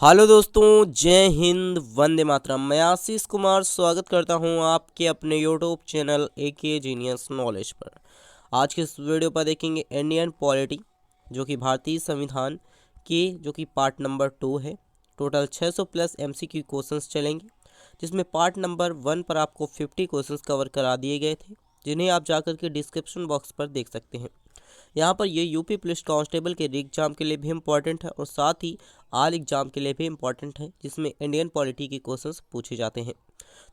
Hello दोस्तों, जय हिंद, वंदे मातरम। मैं आशीष कुमार स्वागत करता हूं आपके अपने YouTube channel AK genius knowledge पर। आज के इस वीडियो पर देखेंगे इंडियन पॉलिटी, जो कि भारतीय संविधान के जो कि पार्ट नंबर 2 है। टोटल 600 प्लस MCQ क्वेश्चंस चलेंगे, जिसमें पार्ट नंबर 1 पर आपको 50 क्वेश्चंस कवर करा दिए गए थे, जिन्हें आप जाकर के डिस्क्रिप्शन बॉक्स पर देख सकते हैं। यहाँ पर ये यूपी पुलिस कांस्टेबल के एग्जाम के लिए भी इम्पोर्टेंट है और साथ ही आल एग्जाम के लिए भी इम्पोर्टेंट है, जिसमें इंडियन पॉलिटी के क्वेश्चंस पूछे जाते हैं।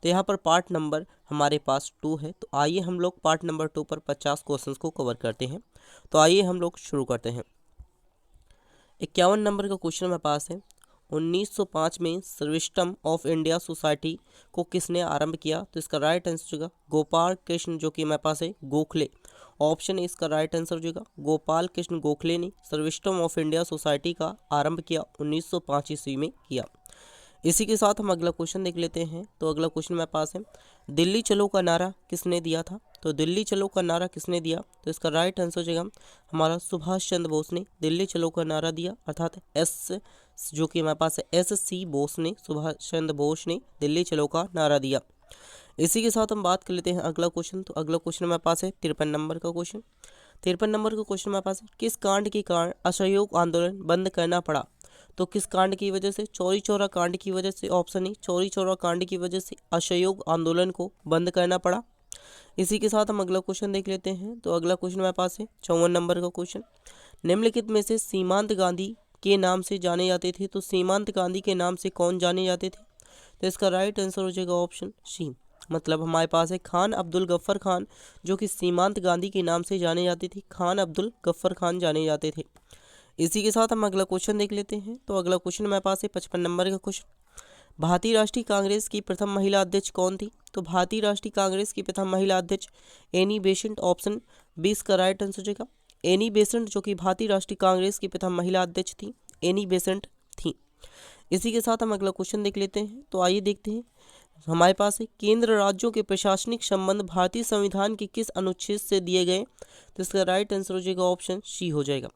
तो यहाँ पर पार्ट नंबर हमारे पास 2 है, तो आइए हम लोग पार्ट नंबर 2 पर 50 क्वेश्चंस को कवर करते हैं। तो आइए हम लोग शुरू करते हैं। 51 नंबर का क्वेश्चन हमारे पास है। 1905 में सर्विस्टम ऑफ इंडिया सोसाइटी को किसने आरंभ किया? तो इसका राइट आंसर होगा गोपाल कृष्ण, जो कि हमारे पास है गोखले। ऑप्शन ए इसका राइट आंसर होगा गोपाल कृष्ण गोखले ने सर्विस्टम ऑफ इंडिया सोसाइटी का आरंभ किया 1905 ईस्वी में किया। इसी के साथ हम अगला क्वेश्चन देख लेते हैं। तो अगला क्वेश्चन मेरे पास है, दिल्ली चलो का नारा किसने दिया था? तो दिल्ली चलो का नारा किसने दिया? तो इसका राइट आंसर हो जाएगा हमारा सुभाष चंद्र बोस ने दिल्ली चलो का नारा दिया, अर्थात जो कि हमारे पास है SC बोस ने, सुभाष चंद्र बोस ने दिल्ली चलो का नारा दिया। इसी के साथ हम बात कर लेते हैं अगला क्वेश्चन। तो अगला क्वेश्चन हमारे पास है 53 नंबर का क्वेश्चन। 53 नंबर का क्वेश्चन हमारे पास है, किस कांड के कारण असहयोग आंदोलन बंद करना पड़ा? तो किस कांड की वजह से? चौरी चौरा कांड की वजह से। ऑप्शन ए चौरी चौरा कांड की वजह से असहयोग आंदोलन को बंद करना पड़ा। इसी के साथ हम अगला क्वेश्चन देख लेते हैं। तो अगला क्वेश्चन हमारे पास है 54 नंबर का क्वेश्चन। निम्नलिखित में से सीमांत गांधी के नाम से जाने जाते थे? तो सीमांत गांधी के नाम से कौन जाने जाते थे? तो इसका राइट आंसर हो जाएगा ऑप्शन सी, मतलब हमारे पास है खान अब्दुल गफ्फर खान, जो कि सीमांत गांधी के नाम से जाने जाते थे। खान अब्दुल गफ्फर खान जाने जाते थे। इसी के साथ हम अगला क्वेश्चन देख लेते हैं। तो अगला क्वेश्चन हमारे पास है 55 नंबर का क्वेश्चन। भारतीय राष्ट्रीय कांग्रेस की प्रथम महिला अध्यक्ष कौन थी? तो भारतीय राष्ट्रीय कांग्रेस की प्रथम महिला अध्यक्ष एनी बेसेंट। ऑप्शन 20 का राइट आंसर हो जाएगा एनी बेसेंट, जो कि भारतीय राष्ट्रीय कांग्रेस की प्रथम महिला अध्यक्ष थी, एनी बेसेंट थी। इसी के साथ हम अगला क्वेश्चन देख लेते हैं। तो आइए देखते हैं। हमारे पास है, केंद्र राज्यों के प्रशासनिक संबंध भारतीय संविधान के किस अनुच्छेद से दिए गए? तो इसका राइट आंसर हो जाएगा ऑप्शन सी हो जाएगा,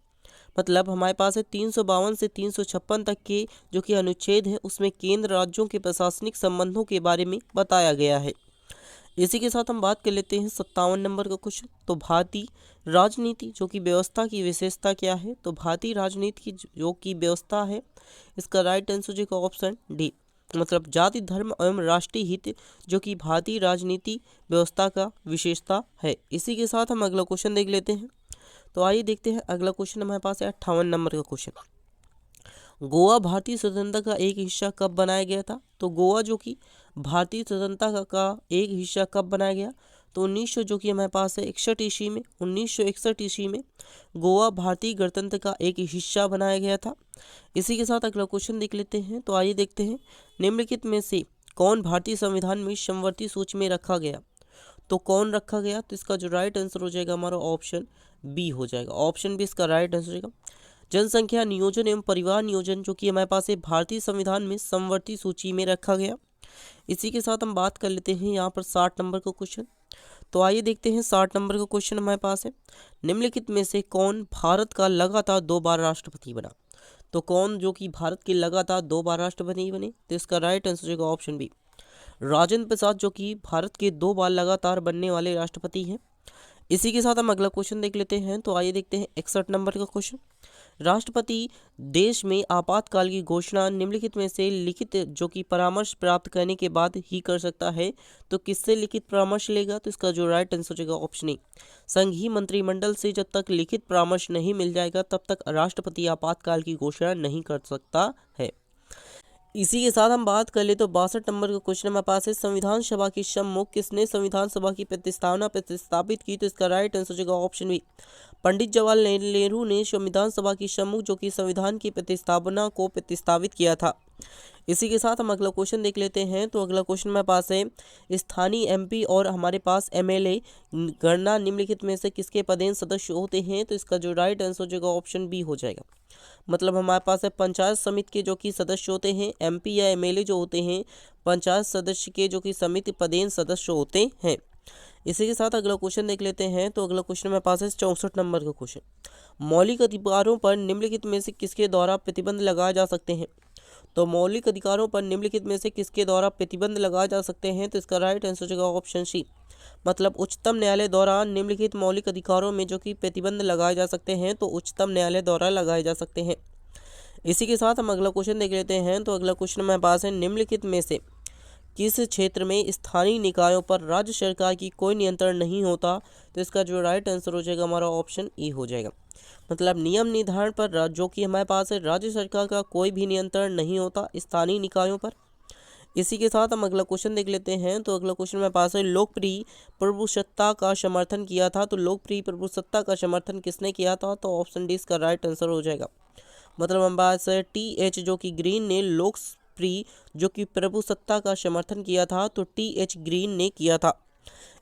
मतलब हमारे पास है 352 से 356 तक के जो कि अनुच्छेद है, उसमें केंद्र राज्यों के प्रशासनिक संबंधों के बारे में बताया गया है। इसी के साथ हम बात कर लेते हैं 57 नंबर का क्वेश्चन। तो भारतीय राजनीति जो कि व्यवस्था की विशेषता क्या है? तो भारतीय राजनीति की जो कि व्यवस्था है, इसका राइट आंसर जो है ऑप्शन डी, मतलब जाति धर्म एवं राष्ट्रीय हित जो कि भारतीय राजनीति व्यवस्था का विशेषता है। इसी के साथ हम अगला क्वेश्चन देख लेते हैं। तो आइए देखते हैं अगला क्वेश्चन हमारे पास है 58 नंबर का क्वेश्चन। गोवा भारतीय स्वतंत्रता का एक हिस्सा कब बनाया गया था? तो गोवा जो कि भारतीय स्वतंत्रता का एक हिस्सा कब बनाया गया? तो 1900 जो कि हमारे पास है 61 ईस्वी में, 1961 ईस्वी में गोवा भारतीय गणतंत्र का एक हिस्सा बनाया गया था। इसी के साथ अगला क्वेश्चन देख लेते हैं। तो आइए देखते हैं, निम्नलिखित में से कौन भारतीय संविधान में समवर्ती सूची में रखा गया? तो कौन रखा गया? तो इसका जो राइट आंसर हो जाएगा हमारा ऑप्शन बी हो जाएगा। ऑप्शन बी इसका राइट आंसर हो जाएगा। जनसंख्या नियोजन एवं परिवार नियोजन जो कि हमारे पास है भारतीय संविधान में समवर्ती सूची में रखा गया। इसी के साथ हम बात कर लेते हैं यहाँ पर 60 नंबर का क्वेश्चन। तो आइए देखते हैं 60 नंबर का क्वेश्चन हमारे पास है, निम्नलिखित में से कौन भारत का लगातार 2 बार राष्ट्रपति बना? तो कौन जो कि भारत के लगातार 2 बार राष्ट्रपति बने? तो इसका राइट आंसर होगा ऑप्शन बी, राजेंद्र प्रसाद, जो कि भारत के 2 बार लगातार बनने वाले राष्ट्रपति हैं। इसी के साथ हम अगला क्वेश्चन देख लेते हैं। तो आइए देखते हैं 61 नंबर का क्वेश्चन। राष्ट्रपति देश में आपातकाल की घोषणा निम्नलिखित में से लिखित जो कि परामर्श प्राप्त करने के बाद ही कर सकता है। तो किससे लिखित परामर्श लेगा? तो इसका जो राइट आंसर होगा ऑप्शन ए, संघीय मंत्रिमंडल से जब तक लिखित परामर्श नहीं मिल जाएगा तब तक राष्ट्रपति आपातकाल की घोषणा नहीं कर सकता है। इसी के साथ हम बात कर ले तो 62 नंबर का क्वेश्चन हमारे पास है, संविधान सभा की सम्मुख किसने संविधान सभा की प्रतिष्ठापित की? तो इसका राइट आंसर होगा ऑप्शन बी, पंडित जवाहरलाल नेहरू ने संविधान सभा की सम्मुख जो कि संविधान की प्रतिस्थापना को प्रतिस्थापित किया था। इसी के साथ हम अगला क्वेश्चन देख लेते हैं। तो अगला क्वेश्चन हमारे पास है, स्थानीय MP और हमारे पास MLA गणना निम्नलिखित में से किसके पदेन सदस्य होते हैं? तो इसका जो राइट आंसर हो जाएगा ऑप्शन बी हो जाएगा, मतलब हमारे पास है पंचायत समिति के जो कि सदस्य होते हैं, MP या MLA जो होते हैं पंचायत सदस्य के जो कि समिति पदेन सदस्य होते हैं। इसी के साथ अगला क्वेश्चन देख लेते हैं। तो अगला क्वेश्चन मेरे पास है 64 नंबर का क्वेश्चन, मौलिक अधिकारों पर निम्नलिखित में से किसके द्वारा प्रतिबंध लगाए जा सकते हैं? तो मौलिक अधिकारों पर निम्नलिखित में से किसके द्वारा प्रतिबंध लगाए जा सकते हैं? तो इसका राइट आंसर हो जाएगा ऑप्शन सी, मतलब उच्चतम न्यायालय द्वारा निम्नलिखित मौलिक अधिकारों में जो कि प्रतिबंध लगाए जा सकते हैं तो उच्चतम न्यायालय द्वारा लगाए जा सकते हैं। इसी के साथ हम अगला क्वेश्चन देख लेते हैं। तो अगला क्वेश्चन हमारे पास है, निम्नलिखित में से किस क्षेत्र में स्थानीय निकायों पर राज्य सरकार की कोई नियंत्रण नहीं होता? तो इसका जो राइट आंसर हो जाएगा हमारा ऑप्शन ई हो जाएगा, मतलब नियम निर्धारण पर जो कि हमारे पास है राज्य सरकार का कोई भी नियंत्रण नहीं होता स्थानीय निकायों पर। इसी के साथ हम अगला क्वेश्चन देख लेते हैं। तो अगला क्वेश्चन मेरे पास है, लोकप्रिय प्रभुसत्ता का समर्थन किया था। तो लोकप्रिय प्रभुसत्ता का समर्थन किसने किया था? तो ऑप्शन डी इसका राइट आंसर हो जाएगा, मतलब हमारे पास है TH जो कि ग्रीन ने लोकप्रिय जो कि प्रभुसत्ता का समर्थन किया था, तो TH ग्रीन ने किया था।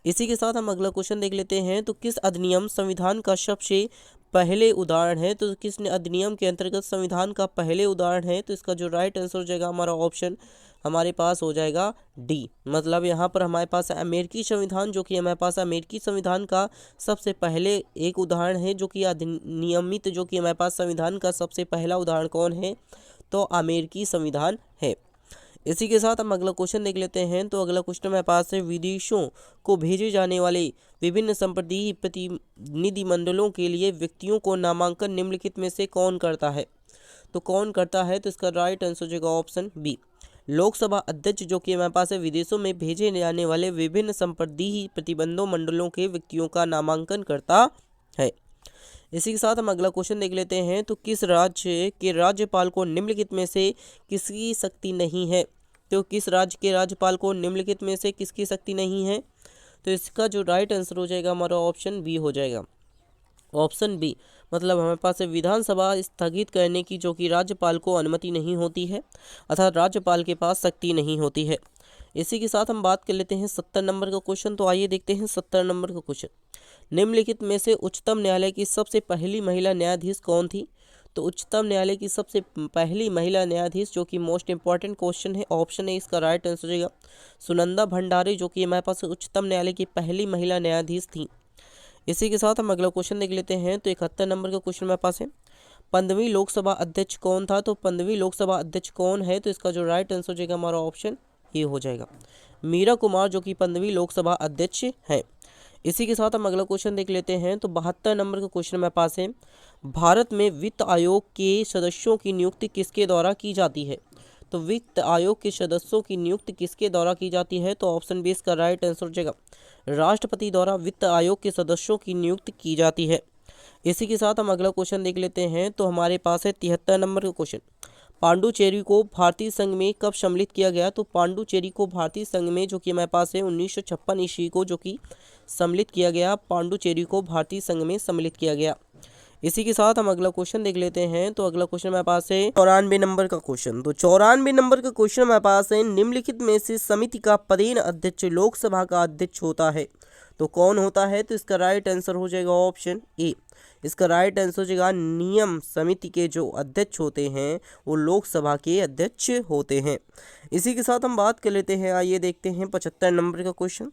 इसी के साथ हम अगला क्वेश्चन देख लेते हैं। तो किस अधिनियम संविधान का सबसे पहले उदाहरण है? तो किस अधिनियम के अंतर्गत संविधान का पहले उदाहरण है? तो इसका जो राइट आंसर हो जाएगा हमारा ऑप्शन हमारे पास हो जाएगा डी, मतलब यहाँ पर हमारे पास अमेरिकी संविधान जो कि हमारे पास अमेरिकी संविधान का सबसे पहले एक उदाहरण है, जो कि अधिनियमित जो कि हमारे पास संविधान का सबसे पहला उदाहरण कौन है? तो अमेरिकी संविधान है। इसी के साथ हम अगला क्वेश्चन देख लेते हैं। तो अगला क्वेश्चन हमारे पास है, विदेशों को भेजे जाने वाले विभिन्न संप्रदायी प्रतिनिधिमंडलों के लिए व्यक्तियों को नामांकन निम्नलिखित में से कौन करता है? तो कौन करता है? तो इसका राइट आंसर हो जाएगा ऑप्शन बी, लोकसभा अध्यक्ष जो कि हमारे पास है विदेशों में भेजे जाने वाले विभिन्न संप्रदायी प्रतिबंधों मंडलों के व्यक्तियों का नामांकन करता है। इसी के साथ हम अगला क्वेश्चन देख लेते हैं। तो किस राज्य के राज्यपाल को निम्नलिखित में से किसकी शक्ति नहीं है? तो किस राज्य के राज्यपाल को निम्नलिखित में से किसकी शक्ति नहीं है? तो इसका जो राइट आंसर हो जाएगा हमारा ऑप्शन बी हो जाएगा, ऑप्शन बी, मतलब हमारे पास है विधानसभा स्थगित करने की जो कि राज्यपाल को अनुमति नहीं होती है, अर्थात राज्यपाल के पास शक्ति नहीं होती है। इसी के साथ हम बात कर लेते हैं 70 नंबर का क्वेश्चन। तो आइए देखते हैं 70 नंबर का क्वेश्चन, निम्नलिखित में से उच्चतम न्यायालय की सबसे पहली महिला न्यायाधीश कौन थी? तो उच्चतम न्यायालय की सबसे पहली महिला न्यायाधीश जो कि मोस्ट इंपॉर्टेंट क्वेश्चन है, ऑप्शन है इसका राइट आंसर हो जाएगा सुनंदा भंडारी जो कि हमारे पास उच्चतम न्यायालय की पहली महिला न्यायाधीश थी। इसी के साथ हम अगला क्वेश्चन देख लेते हैं। तो 71 नंबर का क्वेश्चन मेरे पास है, 15वीं लोकसभा अध्यक्ष कौन था? तो 15वीं लोकसभा अध्यक्ष कौन है? तो इसका जो राइट आंसर हो जाएगा हमारा ऑप्शन ए हो जाएगा, मीरा कुमार जो कि 15वीं लोकसभा अध्यक्ष है। इसी के साथ हम अगला क्वेश्चन देख लेते हैं। तो 72 नंबर का क्वेश्चन मेरे पास है, भारत में वित्त आयोग के सदस्यों की नियुक्ति किसके द्वारा की जाती है? तो वित्त आयोग के सदस्यों की नियुक्ति किसके द्वारा की जाती है? तो ऑप्शन बी इसका राइट आंसर हो जाएगा, राष्ट्रपति द्वारा वित्त आयोग के सदस्यों की नियुक्ति की जाती है। इसी के साथ हम अगला क्वेश्चन देख लेते हैं। तो हमारे पास है 73 नंबर का क्वेश्चन, पांडुचेरी को भारतीय संघ में कब सम्मिलित किया गया? तो पांडुचेरी को भारतीय संघ में जो कि हमारे पास है 1956 ईस्वी को जो कि सम्मिलित किया गया, पांडुचेरी को भारतीय संघ में सम्मिलित किया गया। इसी के साथ हम अगला क्वेश्चन देख लेते हैं। तो अगला क्वेश्चन हमारे पास है 94 नंबर का क्वेश्चन। तो 94 नंबर का क्वेश्चन हमारे पास है, निम्नलिखित में से समिति का पदेन अध्यक्ष लोकसभा का अध्यक्ष होता है, तो कौन होता है? तो इसका राइट आंसर हो जाएगा ऑप्शन ए, इसका राइट आंसर हो जाएगा नियम समिति के जो अध्यक्ष होते हैं वो लोकसभा के अध्यक्ष होते हैं। इसी के साथ हम बात कर लेते हैं, आइए देखते हैं 75 नंबर का क्वेश्चन।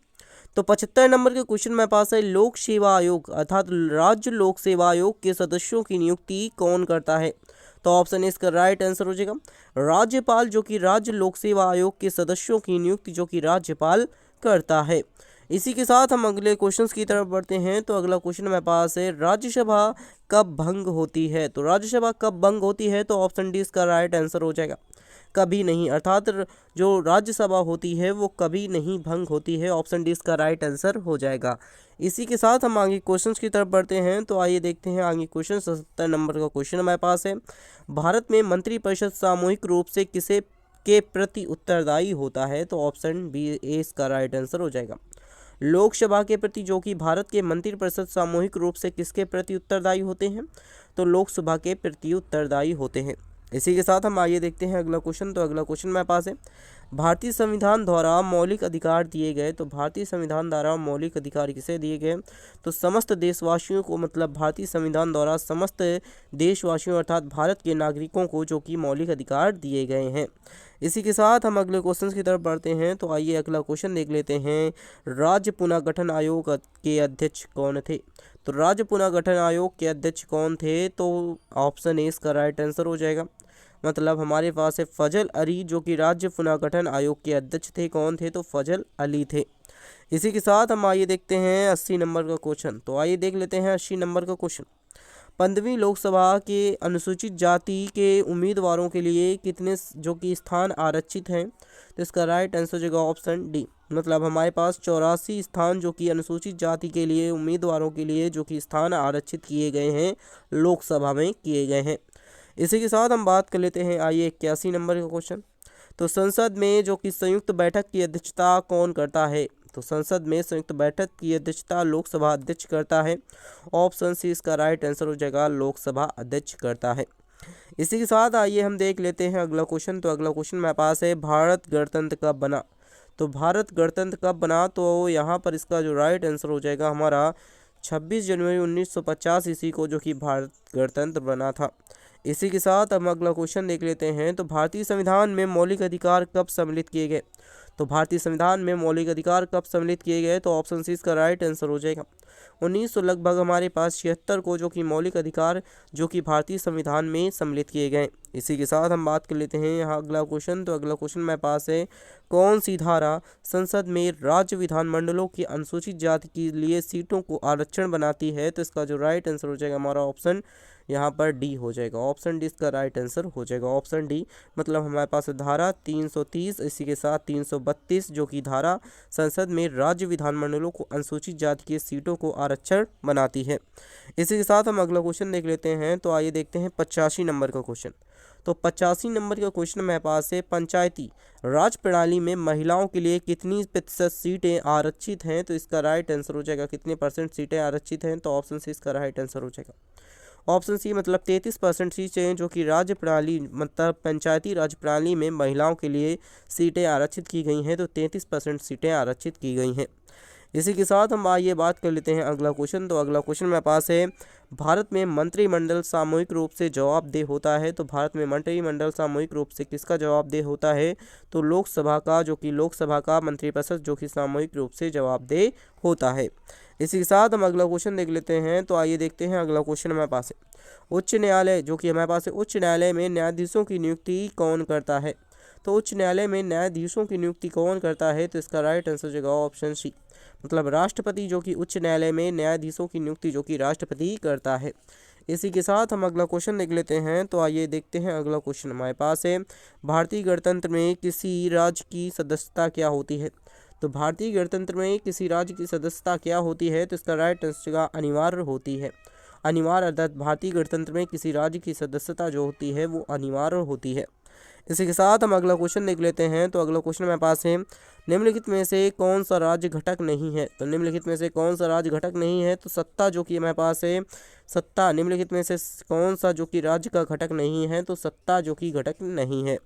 तो 75 नंबर के क्वेश्चन मेरे पास है, लोक सेवा आयोग अर्थात राज्य लोक सेवा आयोग के सदस्यों की नियुक्ति कौन करता है? तो ऑप्शन इसका राइट आंसर हो जाएगा राज्यपाल जो कि राज्य लोक सेवा आयोग के सदस्यों की नियुक्ति जो कि राज्यपाल करता है। इसी के साथ हम अगले क्वेश्चंस की तरफ बढ़ते हैं। तो अगला क्वेश्चन मेरे पास है, राज्यसभा कब भंग होती है? तो राज्यसभा कब भंग होती है? तो ऑप्शन डी इसका राइट आंसर हो जाएगा कभी नहीं, अर्थात जो राज्यसभा होती है वो कभी नहीं भंग होती है, ऑप्शन डी इसका राइट आंसर हो जाएगा। इसी के साथ हम आगे क्वेश्चंस की तरफ बढ़ते हैं। तो आइए देखते हैं आगे क्वेश्चन। 70 नंबर का क्वेश्चन हमारे पास है, भारत में मंत्रिपरिषद सामूहिक रूप से किसे के प्रति उत्तरदायी होता है? तो ऑप्शन बी ए इसका राइट आंसर हो जाएगा लोकसभा के प्रति, जो कि भारत के मंत्रिपरिषद सामूहिक रूप से किसके प्रति उत्तरदायी होते हैं? तो लोकसभा के प्रति उत्तरदायी होते हैं। इसी के साथ हम आइए देखते हैं अगला क्वेश्चन। तो अगला क्वेश्चन मेरे पास है, भारतीय संविधान द्वारा मौलिक अधिकार दिए गए। तो भारतीय संविधान द्वारा मौलिक अधिकार किसे दिए गए? तो समस्त देशवासियों को, मतलब भारतीय संविधान द्वारा समस्त देशवासियों अर्थात भारत के नागरिकों को जो कि मौलिक अधिकार दिए गए हैं। इसी के साथ हम अगले क्वेश्चन की तरफ बढ़ते हैं। तो आइए अगला क्वेश्चन देख लेते हैं, राज्य पुनर्गठन आयोग के अध्यक्ष कौन थे? तो राज्य पुनर्गठन आयोग के अध्यक्ष कौन थे? तो ऑप्शन ए इसका राइट आंसर हो जाएगा, मतलब हमारे पास है फजल अली जो कि राज्य पुनर्गठन आयोग के अध्यक्ष थे। कौन थे? तो फजल अली थे। इसी के साथ हम आइए देखते हैं 80 नंबर का क्वेश्चन। तो आइए देख लेते हैं 80 नंबर का क्वेश्चन। 15वीं लोकसभा के अनुसूचित जाति के उम्मीदवारों के लिए कितने जो कि स्थान आरक्षित हैं? तो इसका राइट आंसर हो जाएगा ऑप्शन डी। मतलब हमारे पास 84 स्थान जो कि अनुसूचित जाति के लिए उम्मीदवारों के लिए जो कि स्थान आरक्षित किए गए हैं, लोकसभा में किए गए हैं। इसी के साथ हम बात कर लेते हैं आइए 81 नंबर का क्वेश्चन। तो संसद में जो कि संयुक्त बैठक की अध्यक्षता कौन करता है? तो संसद में संयुक्त बैठक की अध्यक्षता लोकसभा अध्यक्ष करता है। ऑप्शन सी इसका राइट आंसर हो जाएगा, लोकसभा अध्यक्ष करता है। इसी के साथ आइए हम देख लेते हैं अगला क्वेश्चन। तो अगला क्वेश्चन मेरे पास है, भारत गणतंत्र कब बना? तो भारत गणतंत्र कब बना? तो यहाँ पर इसका जो राइट आंसर हो जाएगा हमारा 26 जनवरी 1950 ईस्वी को जो कि भारत गणतंत्र बना था। इसी के साथ हम अगला क्वेश्चन देख लेते हैं। तो भारतीय संविधान में मौलिक अधिकार कब सम्मिलित किए गए? तो भारतीय संविधान में मौलिक अधिकार कब सम्मिलित किए गए? तो ऑप्शन सी इसका राइट आंसर हो जाएगा 1900 लगभग हमारे पास 76 को जो कि मौलिक अधिकार जो कि भारतीय संविधान में सम्मिलित किए गए। इसी के साथ हम बात कर लेते हैं यहाँ अगला क्वेश्चन। तो अगला क्वेश्चन मेरे पास है, कौन सी धारा संसद में राज्य विधानमंडलों की अनुसूचित जाति के लिए सीटों को आरक्षण बनाती है? तो इसका जो राइट आंसर हो जाएगा हमारा ऑप्शन यहाँ पर डी हो जाएगा। ऑप्शन डी इसका राइट आंसर हो जाएगा, ऑप्शन डी। मतलब हमारे पास धारा 330 इसी के साथ 332 जो कि धारा संसद में राज्य विधानमंडलों को अनुसूचित जाति की सीटों को आरक्षण बनाती है। इसी के साथ हम अगला क्वेश्चन देख लेते हैं। तो आइए देखते हैं 85 नंबर का क्वेश्चन। तो 85 नंबर का क्वेश्चन मेरे पास है, पंचायती राज प्रणाली में महिलाओं के लिए कितनी प्रतिशत सीटें आरक्षित हैं? तो इसका राइट आंसर हो जाएगा कितने परसेंट सीटें आरक्षित हैं? तो ऑप्शन सी इसका राइट आंसर हो जाएगा ऑप्शन सी, मतलब 33% सीटें जो कि राज्य प्रणाली मतलब पंचायती राज प्रणाली में महिलाओं के लिए सीटें आरक्षित की गई हैं। तो 33% सीटें आरक्षित की गई हैं। इसी के साथ हम आइए बात कर लेते हैं अगला क्वेश्चन। तो अगला क्वेश्चन मेरे पास है, भारत में मंत्रिमंडल सामूहिक रूप से जवाबदेह होता है? तो भारत में मंत्रिमंडल सामूहिक रूप से किसका जवाबदेह होता है? तो लोकसभा का, जो कि लोकसभा का मंत्रिपरिषद जो कि सामूहिक रूप से जवाबदेह होता है। इसी के साथ हम अगला क्वेश्चन देख लेते हैं। तो आइए देखते हैं अगला क्वेश्चन हमारे पास है, उच्च न्यायालय जो कि हमारे पास है, उच्च न्यायालय में न्यायाधीशों की नियुक्ति कौन करता है? तो उच्च न्यायालय में न्यायाधीशों की नियुक्ति कौन करता है? तो इसका राइट आंसर हो जाएगा ऑप्शन सी, मतलब राष्ट्रपति जो कि उच्च न्यायालय में न्यायाधीशों की नियुक्ति जो कि राष्ट्रपति करता है। इसी के साथ हम अगला क्वेश्चन देख लेते हैं। तो आइए देखते हैं अगला क्वेश्चन हमारे पास है, भारतीय गणतंत्र में किसी राज्य की सदस्यता क्या होती है? तो भारतीय गणतंत्र में किसी राज्य की सदस्यता क्या होती है? तो इसका राइट आंसर अनिवार्य होती है। अनिवार्य अर्थात भारतीय गणतंत्र में किसी राज्य की सदस्यता जो होती है वो अनिवार्य होती है। इसी के साथ हम अगला क्वेश्चन देख लेते हैं। तो अगला क्वेश्चन मेरे पास है, निम्नलिखित में से कौन सा राज्य घटक नहीं है? तो निम्नलिखित में से कौन सा राज्य घटक नहीं है? तो सत्ता जो कि हमारे पास है, सत्ता निम्नलिखित में से कौन सा जो कि राज्य का घटक नहीं है? तो सत्ता जो कि घटक नहीं है,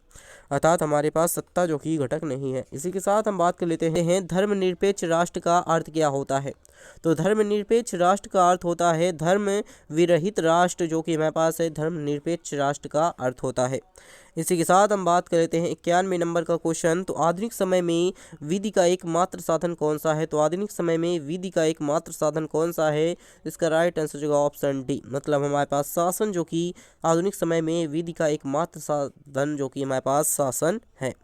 अर्थात हमारे पास सत्ता जो कि घटक नहीं है। इसी के साथ हम बात कर लेते हैं, धर्मनिरपेक्ष राष्ट्र का अर्थ क्या होता है? तो धर्मनिरपेक्ष राष्ट्र का अर्थ होता है धर्म विरहित राष्ट्र, जो कि हमारे पास है धर्मनिरपेक्ष राष्ट्र का अर्थ होता है। इसी के साथ हम बात कर लेते हैं 91 नंबर का क्वेश्चन। तो आधुनिक समय में विधि का एकमात्र साधन कौन सा है? तो आधुनिक समय में विधि का एकमात्र साधन कौन सा है? इसका राइट आंसर होगा ऑप्शन डी, मतलब हमारे पास शासन जो कि आधुनिक समय में विधि का एकमात्र साधन जो कि हमारे पास शासन है।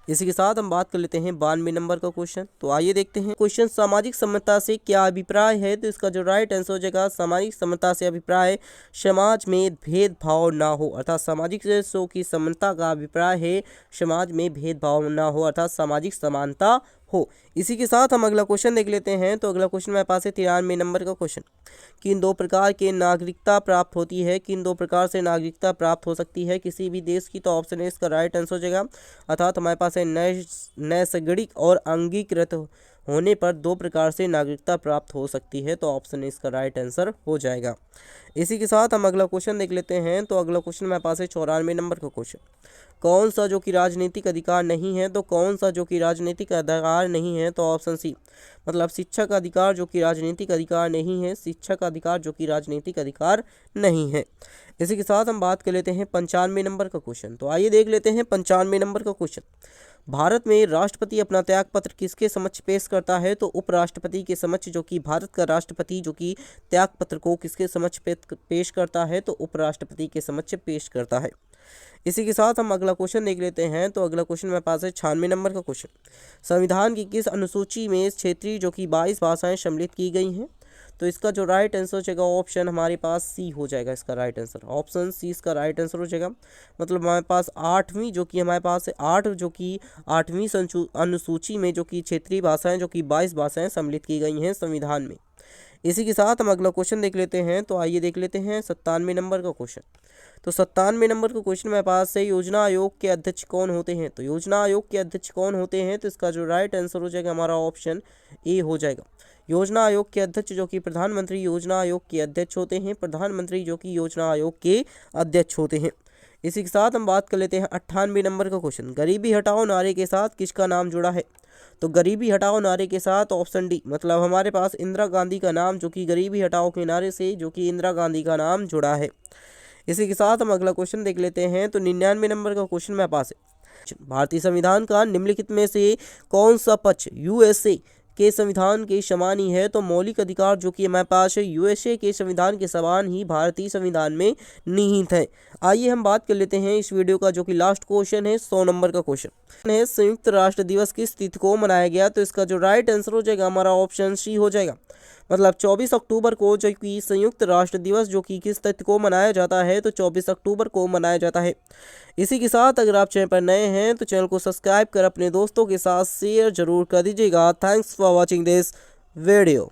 इसी के साथ हम बात कर लेते हैं 92 नंबर का क्वेश्चन। तो आइए देखते हैं क्वेश्चन, सामाजिक समता से क्या अभिप्राय है? तो इसका जो राइट आंसर हो जाएगा, सामाजिक समता से अभिप्राय समाज में भेदभाव ना हो, अर्थात सामाजिक देशों की समता का अभिप्राय है समाज में भेदभाव ना हो, अर्थात सामाजिक समानता हो। इसी के साथ हम अगला क्वेश्चन देख लेते हैं। तो अगला क्वेश्चन मेरे पास है 93 नंबर का क्वेश्चन, किन दो प्रकार के नागरिकता प्राप्त होती है? किन दो प्रकार से नागरिकता प्राप्त हो सकती है किसी भी देश की? तो ऑप्शन है इसका राइट आंसर हो जाएगा, अर्थात हमारे पास है नैसर्गिक और अंगीकृत होने पर दो प्रकार से नागरिकता प्राप्त हो सकती है। तो ऑप्शन इसका राइट आंसर हो जाएगा। इसी के साथ हम अगला क्वेश्चन देख लेते हैं। तो अगला क्वेश्चन मेरे पास है 94 नंबर का क्वेश्चन, कौन सा जो कि राजनीतिक अधिकार नहीं है? तो कौन सा जो कि राजनीतिक अधिकार नहीं है? तो ऑप्शन सी, मतलब शिक्षा का अधिकार जो कि राजनीतिक अधिकार नहीं है, शिक्षा का अधिकार जो कि राजनीतिक अधिकार नहीं है। इसी के साथ हम बात कर लेते हैं 95 नंबर का क्वेश्चन। तो आइए देख लेते हैं 95 नंबर का क्वेश्चन, भारत में राष्ट्रपति अपना त्यागपत्र किसके समक्ष पेश करता है? तो उपराष्ट्रपति के समक्ष, जो कि भारत का राष्ट्रपति जो कि त्यागपत्र को किसके समक्ष पेश करता है? तो उपराष्ट्रपति के समक्ष पेश करता है। इसी के साथ हम अगला क्वेश्चन देख लेते हैं। तो अगला क्वेश्चन मेरे पास है 96 नंबर का क्वेश्चन। संविधान की किस अनुसूची में क्षेत्रीय जो कि 22 भाषाएं सम्मिलित की गई हैं? तो इसका जो राइट आंसर हो जाएगा ऑप्शन हमारे पास सी हो जाएगा। इसका राइट आंसर ऑप्शन सी इसका राइट आंसर हो जाएगा। मतलब हमारे पास 8वीं जो कि हमारे पास है 8 जो कि 8वीं अनुसूची में जो कि क्षेत्रीय भाषाएं जो कि 22 भाषाएं सम्मिलित की गई हैं संविधान में। इसी के साथ हम अगला क्वेश्चन देख लेते हैं। तो आइए देख लेते हैं 97 नंबर का क्वेश्चन। तो 97 नंबर का क्वेश्चन मेरे पास है, योजना आयोग के अध्यक्ष कौन होते हैं? तो योजना आयोग के अध्यक्ष कौन होते हैं? तो इसका जो राइट आंसर हो जाएगा हमारा ऑप्शन ए हो जाएगा। योजना आयोग के अध्यक्ष जो कि प्रधानमंत्री योजना आयोग के अध्यक्ष होते हैं। प्रधानमंत्री जो कि योजना आयोग के अध्यक्ष होते हैं। इसी के साथ हम बात कर लेते हैं 98 नंबर का क्वेश्चन। गरीबी हटाओ नारे के साथ किसका नाम जुड़ा है? तो गरीबी हटाओ नारे के साथ ऑप्शन डी, मतलब हमारे पास इंदिरा गांधी का नाम जो कि गरीबी हटाओ के नारे से जो कि इंदिरा गांधी का नाम जुड़ा है। इसी के साथ हम अगला क्वेश्चन देख लेते हैं। तो 99 नंबर का क्वेश्चन मेरे पास है, भारतीय संविधान का निम्नलिखित में से कौन सा पक्ष यूएसए के संविधान के समान ही है? तो मौलिक अधिकार जो कि हमारे पास है यूएसए के संविधान के समान ही भारतीय संविधान में निहित है। आइए हम बात कर लेते हैं इस वीडियो का जो कि लास्ट क्वेश्चन है 100 नंबर का क्वेश्चन है, संयुक्त राष्ट्र दिवस किस तिथि को मनाया गया? तो इसका जो राइट आंसर हो जाएगा हमारा ऑप्शन सी हो जाएगा। मतलब 24 अक्टूबर को जो कि संयुक्त राष्ट्र दिवस जो कि किस तिथि को मनाया जाता है? तो 24 अक्टूबर को मनाया जाता है। इसी के साथ अगर आप चैनल पर नए हैं तो चैनल को सब्सक्राइब कर अपने दोस्तों के साथ शेयर जरूर कर दीजिएगा। Thanks for watching this video.